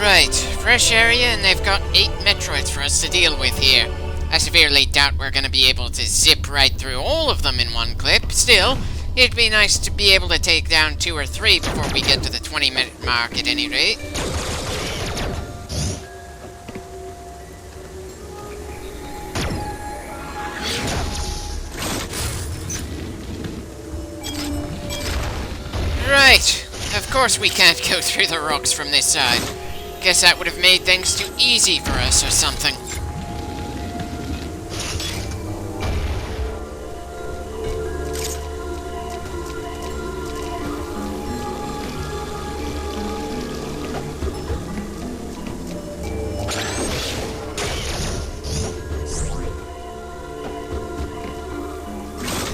Right, fresh area, and they've got 8 Metroids for us to deal with here. I severely doubt we're going to be able to zip right through all of them in one clip. Still, it'd be nice to be able to take down 2 or 3 before we get to the 20-minute mark at any rate. Right, of course we can't go through the rocks from this side. Guess that would have made things too easy for us or something.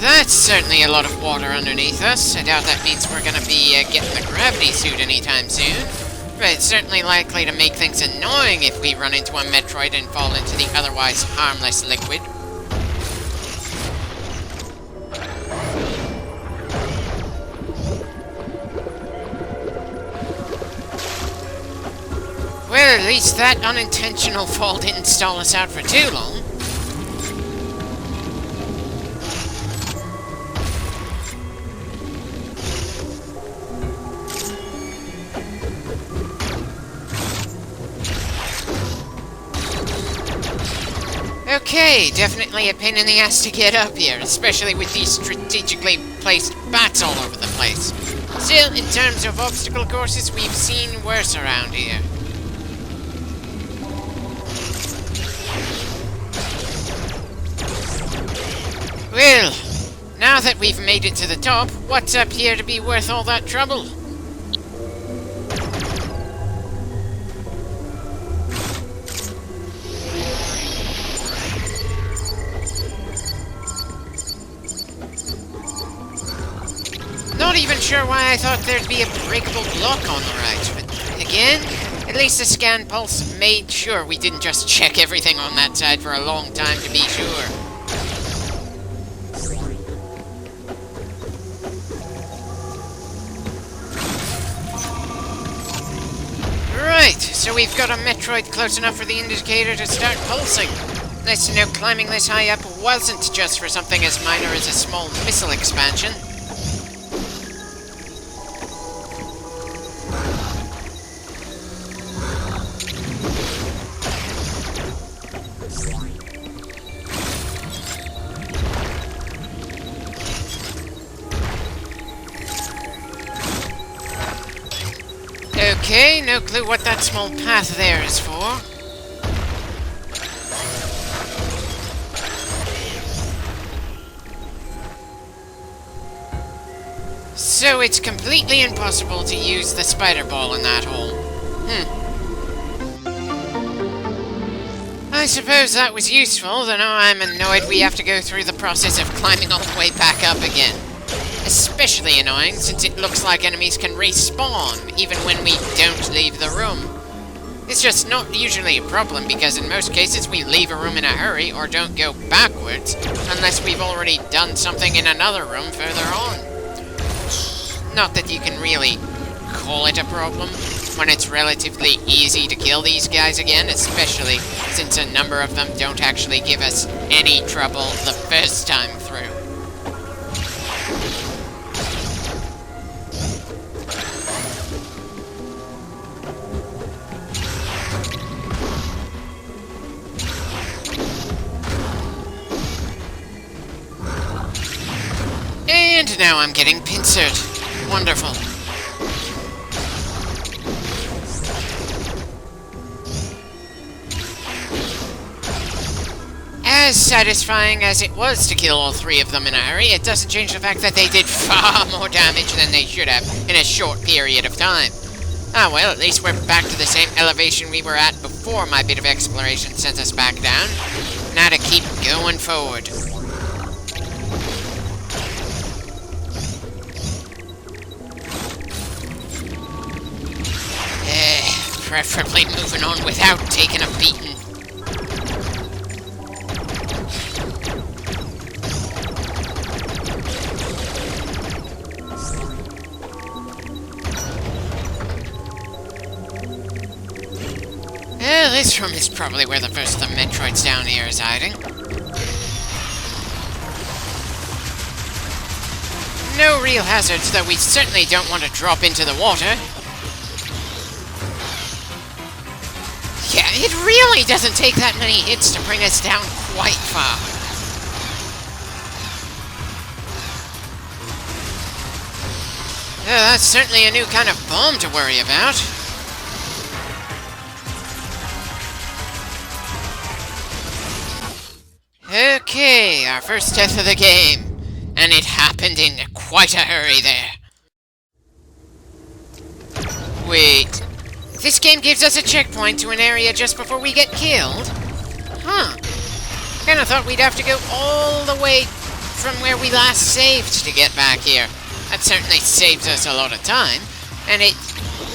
That's certainly a lot of water underneath us. I doubt that means we're gonna be getting the gravity suit anytime soon. But it's certainly likely to make things annoying if we run into a Metroid and fall into the otherwise harmless liquid. Well, at least that unintentional fall didn't stall us out for too long. Okay, definitely a pain in the ass to get up here, especially with these strategically placed bats all over the place. Still, in terms of obstacle courses, we've seen worse around here. Well, now that we've made it to the top, what's up here to be worth all that trouble? Not even sure why I thought there'd be a breakable block on the right, but again, at least the scan pulse made sure we didn't just check everything on that side for a long time to be sure. Right, so we've got a Metroid close enough for the indicator to start pulsing. Nice to know climbing this high up wasn't just for something as minor as a small missile expansion. Okay, no clue what that small path there is for. So it's completely impossible to use the spider ball in that hole. I suppose that was useful, though now I'm annoyed we have to go through the process of climbing all the way back up again. Especially annoying since it looks like enemies can respawn even when we don't leave the room. It's just not usually a problem because in most cases we leave a room in a hurry or don't go backwards unless we've already done something in another room further on. Not that you can really call it a problem when it's relatively easy to kill these guys again, especially since a number of them don't actually give us any trouble the first time through. And now I'm getting pincered. Wonderful. As satisfying as it was to kill all 3 of them in a hurry, it doesn't change the fact that they did far more damage than they should have in a short period of time. Ah well, at least we're back to the same elevation we were at before my bit of exploration sent us back down. Now to keep going forward. Preferably moving on without taking a beating. this room is probably where the first of the Metroids down here is hiding. No real hazards, though we certainly don't want to drop into the water. Yeah, it really doesn't take that many hits to bring us down quite far. That's certainly a new kind of bomb to worry about. Okay, our first death of the game. And it happened in quite a hurry there. Wait. This game gives us a checkpoint to an area just before we get killed? Huh. Kinda thought we'd have to go all the way from where we last saved to get back here. That certainly saves us a lot of time, and it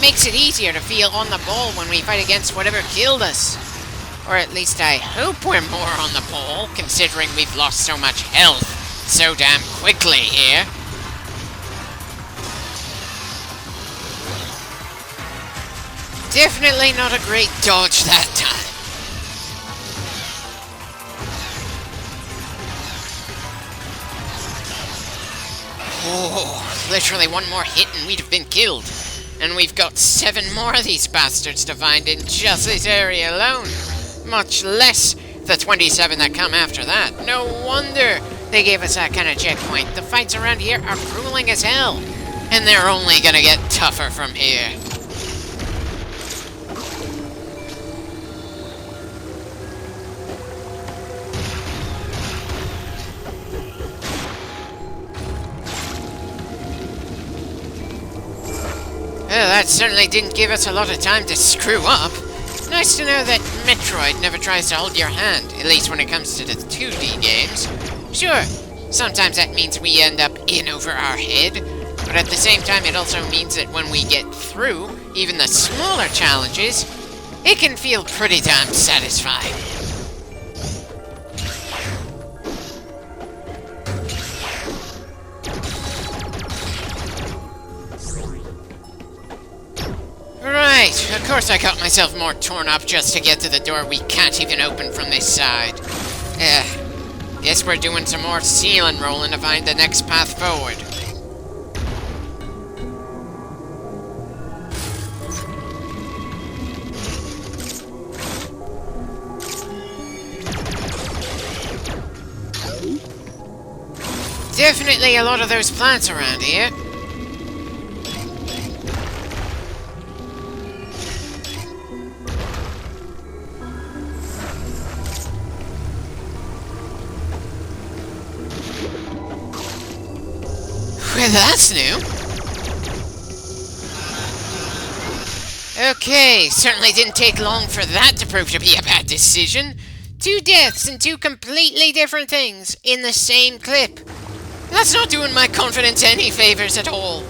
makes it easier to feel on the ball when we fight against whatever killed us. Or at least I hope we're more on the ball, considering we've lost so much health so damn quickly here. Definitely not a great dodge that time. Oh, literally one more hit and we'd have been killed. And we've got 7 more of these bastards to find in just this area alone. Much less the 27 that come after that. No wonder they gave us that kind of checkpoint. The fights around here are grueling as hell. And they're only gonna get tougher from here. Well, that certainly didn't give us a lot of time to screw up. Nice to know that Metroid never tries to hold your hand, at least when it comes to the 2D games. Sure, sometimes that means we end up in over our head, but at the same time it also means that when we get through even the smaller challenges, it can feel pretty damn satisfying. Right, of course I got myself more torn up just to get to the door we can't even open from this side. Guess we're doing some more ceiling rolling to find the next path forward. Definitely a lot of those plants around here. Well, that's new. Okay, certainly didn't take long for that to prove to be a bad decision. 2 deaths and 2 completely different things in the same clip. That's not doing my confidence any favors at all.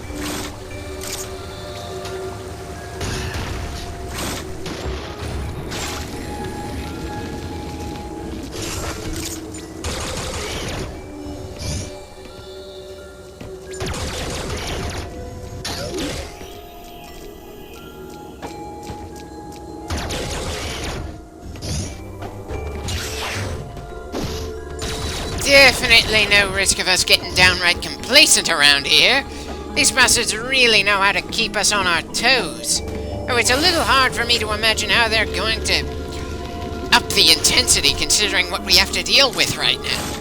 Definitely no risk of us getting downright complacent around here. These bastards really know how to keep us on our toes. Oh, it's a little hard for me to imagine how they're going to up the intensity considering what we have to deal with right now.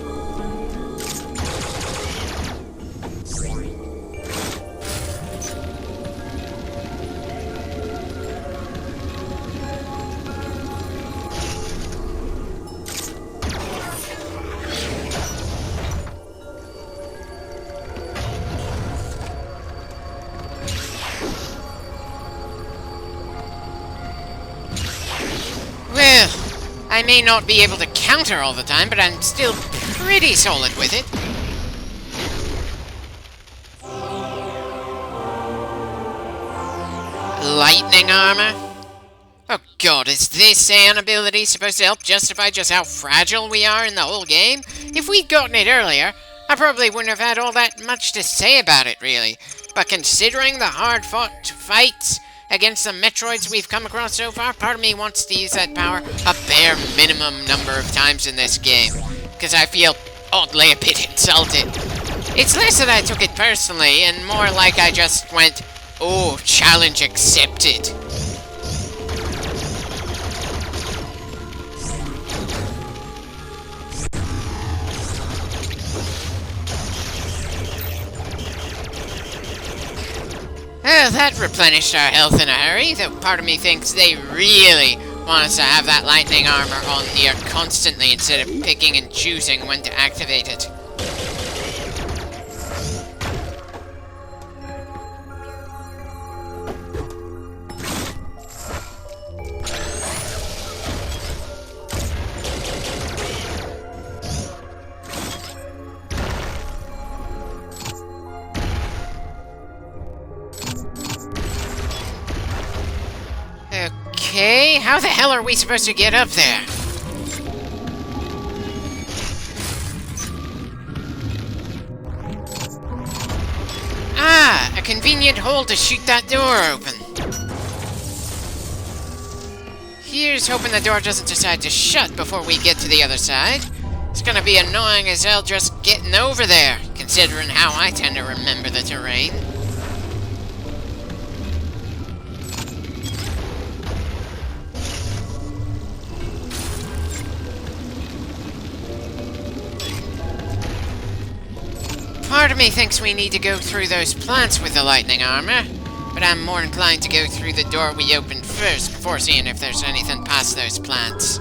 Well, I may not be able to counter all the time, but I'm still pretty solid with it. Lightning armor? Oh god, is this an ability supposed to help justify just how fragile we are in the whole game? If we'd gotten it earlier, I probably wouldn't have had all that much to say about it, really. But considering the hard-fought fights against the Metroids we've come across so far, part of me wants to use that power a bare minimum number of times in this game, because I feel oddly a bit insulted. It's less that I took it personally, and more like I just went, oh, challenge accepted. Well, that replenished our health in a hurry, though part of me thinks they really want us to have that lightning armor on here constantly instead of picking and choosing when to activate it. Okay, how the hell are we supposed to get up there? Ah, a convenient hole to shoot that door open. Here's hoping the door doesn't decide to shut before we get to the other side. It's gonna be annoying as hell just getting over there, considering how I tend to remember the terrain. Part of me thinks we need to go through those plants with the lightning armor, but I'm more inclined to go through the door we opened first before seeing if there's anything past those plants.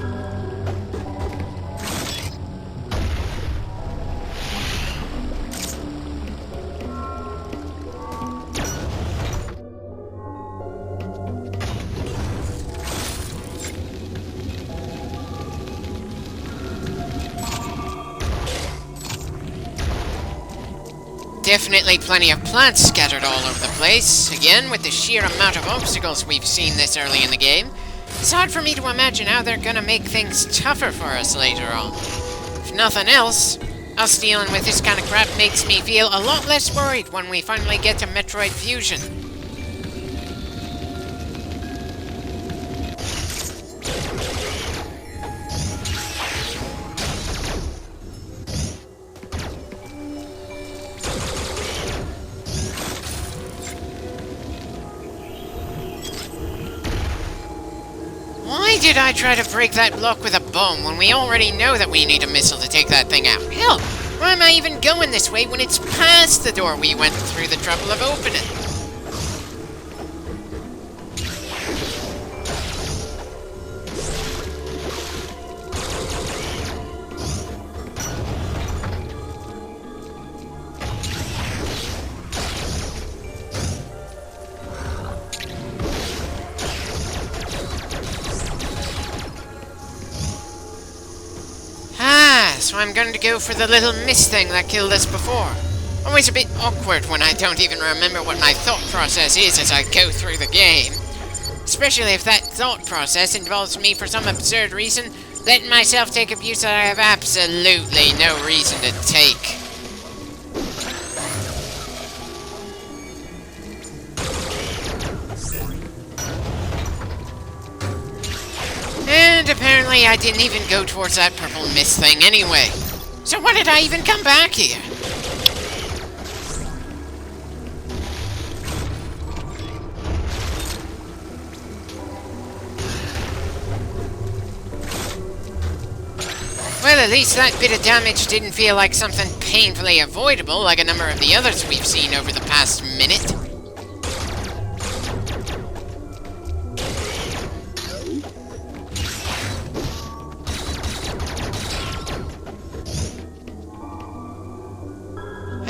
Definitely plenty of plants scattered all over the place. Again, with the sheer amount of obstacles we've seen this early in the game, it's hard for me to imagine how they're gonna make things tougher for us later on. If nothing else, us dealing with this kind of crap makes me feel a lot less worried when we finally get to Metroid Fusion. Why did I try to break that block with a bomb when we already know that we need a missile to take that thing out? Hell, why am I even going this way when it's past the door we went through the trouble of opening? So I'm going to go for the little mist thing that killed us before. Always a bit awkward when I don't even remember what my thought process is as I go through the game. Especially if that thought process involves me, for some absurd reason, letting myself take abuse that I have absolutely no reason to take. And apparently I didn't even go towards that purple mist thing anyway. So why did I even come back here? Well, at least that bit of damage didn't feel like something painfully avoidable like a number of the others we've seen over the past minute.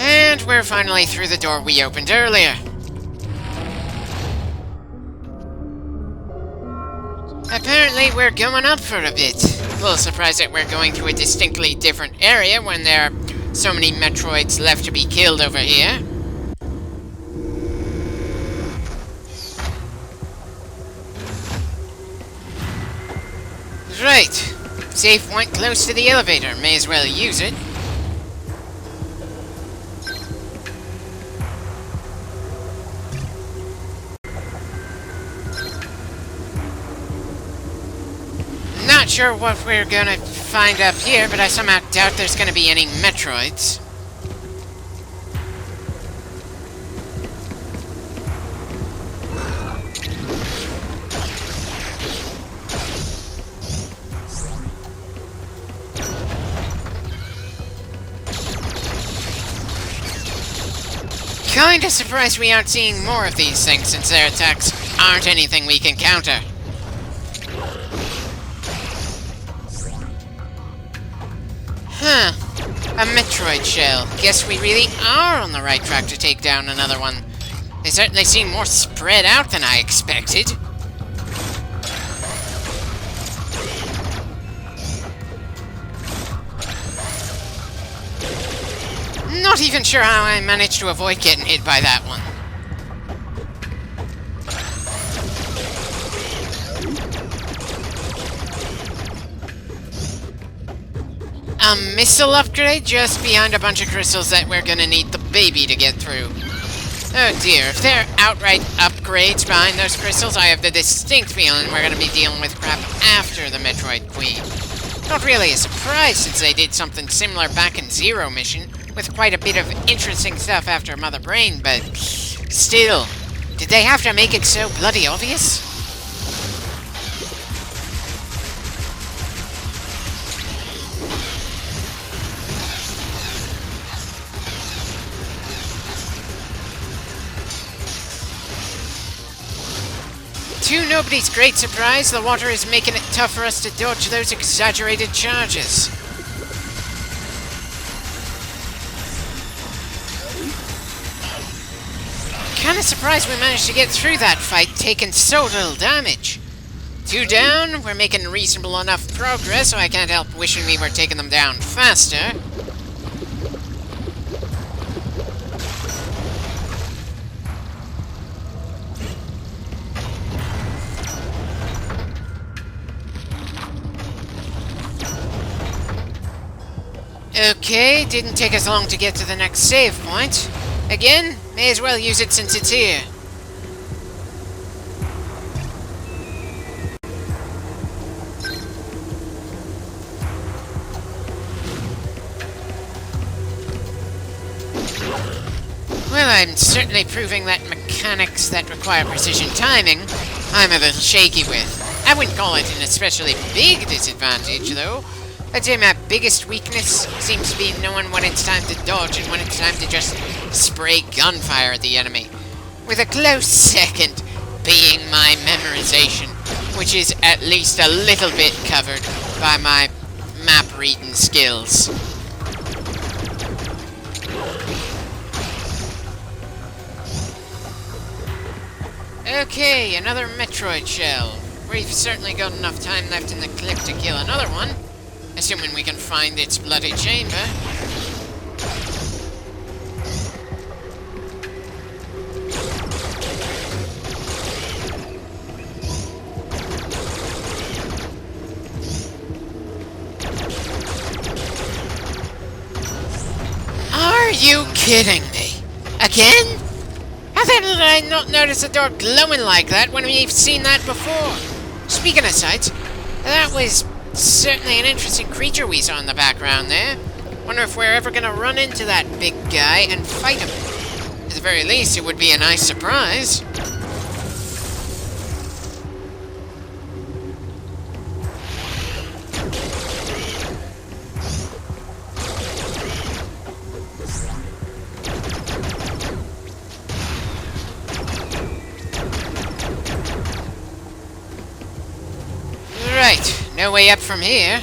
And we're finally through the door we opened earlier. Apparently we're going up for a bit. A little surprised that we're going to a distinctly different area when there are so many Metroids left to be killed over here. Right. Safe point close to the elevator. May as well use it. sure what we're gonna find up here, but I somehow doubt there's gonna be any Metroids. Kinda surprised we aren't seeing more of these things since their attacks aren't anything we can counter. Huh. A Metroid shell. Guess we really are on the right track to take down another one. They certainly seem more spread out than I expected. Not even sure how I managed to avoid getting hit by that one. A missile upgrade just behind a bunch of crystals that we're gonna need the baby to get through. Oh dear, if there are outright upgrades behind those crystals, I have the distinct feeling we're gonna be dealing with crap after the Metroid Queen. Not really a surprise since they did something similar back in Zero Mission, with quite a bit of interesting stuff after Mother Brain, but still, did they have to make it so bloody obvious? To nobody's great surprise, the water is making it tough for us to dodge those exaggerated charges. Kinda surprised we managed to get through that fight, taking so little damage. 2 down, we're making reasonable enough progress, so I can't help wishing we were taking them down faster. Okay, didn't take us long to get to the next save point. Again, may as well use it since it's here. Well, I'm certainly proving that mechanics that require precision timing, I'm a little shaky with. I wouldn't call it an especially big disadvantage, though. I'd say my biggest weakness seems to be knowing when it's time to dodge and when it's time to just spray gunfire at the enemy. With a close second being my memorization, which is at least a little bit covered by my map reading skills. Okay, another Metroid shell. We've certainly got enough time left in the clip to kill another one. Assuming we can find its bloody chamber. Are you kidding me? Again? How the hell did I not notice the door glowing like that when we've seen that before? Speaking of sights, that was certainly an interesting creature we saw in the background there. Wonder if we're ever gonna run into that big guy and fight him. At the very least, it would be a nice surprise. Right, no way up from here.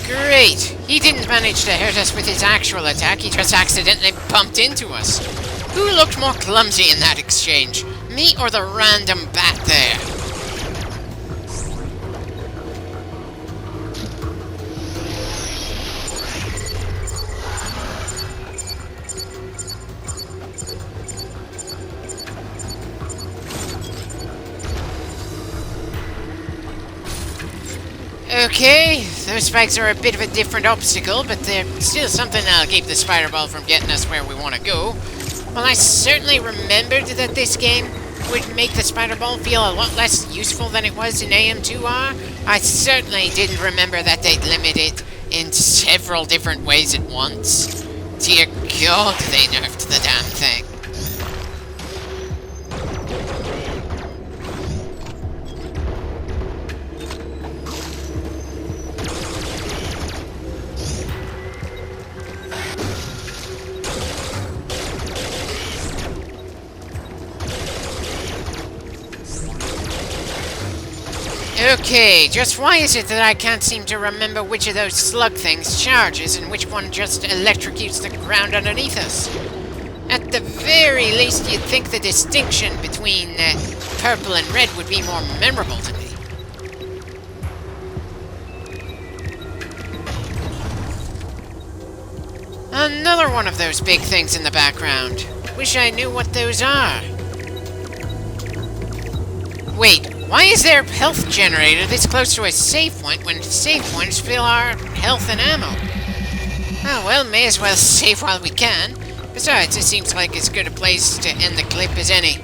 Great! He didn't manage to hurt us with his actual attack, he just accidentally bumped into us. Who looked more clumsy in that exchange? Me or the random bat there? Okay, those spikes are a bit of a different obstacle, but they're still something that'll keep the spider ball from getting us where we want to go. Well, I certainly remembered that this game would make the spider ball feel a lot less useful than it was in AM2R. I certainly didn't remember that they'd limit it in several different ways at once. Dear God, they nerfed the damn thing. Okay, just why is it that I can't seem to remember which of those slug things charges and which one just electrocutes the ground underneath us? At the very least, you'd think the distinction between purple and red would be more memorable to me. Another one of those big things in the background. Wish I knew what those are. Wait, why is there a health generator this close to a save point when save points fill our health and ammo? Oh well, may as well save while we can. Besides, it seems like as good a place to end the clip as any.